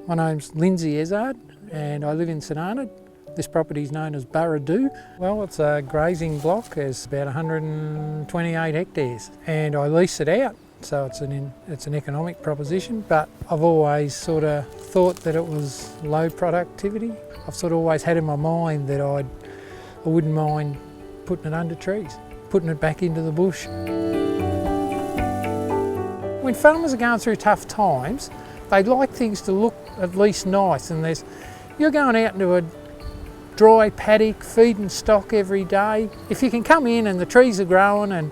My name's Lindsay Ezard and I live in St Arnaud. This property is known as Barradoo. Well, it's a grazing block, it's about 128 hectares and I lease it out, so it's an economic proposition, but I've always sort of thought that it was low productivity. I've sort of always had in my mind that I wouldn't mind putting it under trees, putting it back into the bush. When farmers are going through tough times, they like things to look at least nice, and you're going out into a dry paddock, feeding stock every day. If you can come in and the trees are growing and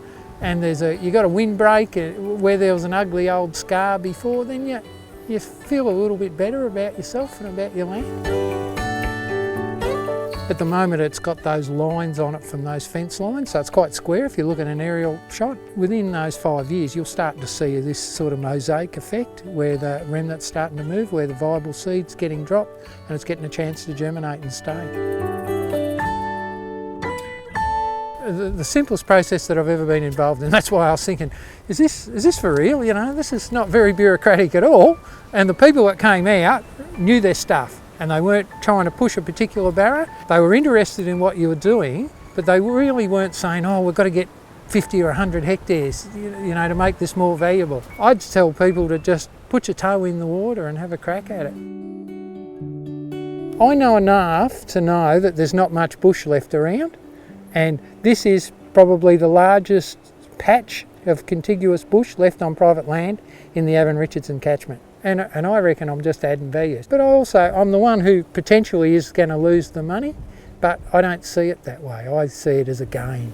you got a windbreak where there was an ugly old scar before, then you feel a little bit better about yourself and about your land. At the moment it's got those lines on it from those fence lines, so it's quite square if you look at an aerial shot. Within those 5 years you'll start to see this sort of mosaic effect where the remnant's starting to move, where the viable seed's getting dropped and it's getting a chance to germinate and stay. The simplest process that I've ever been involved in, that's why I was thinking, is this for real? You know, this is not very bureaucratic at all, and the people that came out knew their stuff. And they weren't trying to push a particular barrow. They were interested in what you were doing, but they really weren't saying, oh, we've got to get 50 or 100 hectares, you know, to make this more valuable. I'd tell people to just put your toe in the water and have a crack at it. I know enough to know that there's not much bush left around, and this is probably the largest patch of contiguous bush left on private land in the Avon Richardson catchment. And I reckon I'm just adding value. But I'm the one who potentially is going to lose the money, but I don't see it that way. I see it as a gain.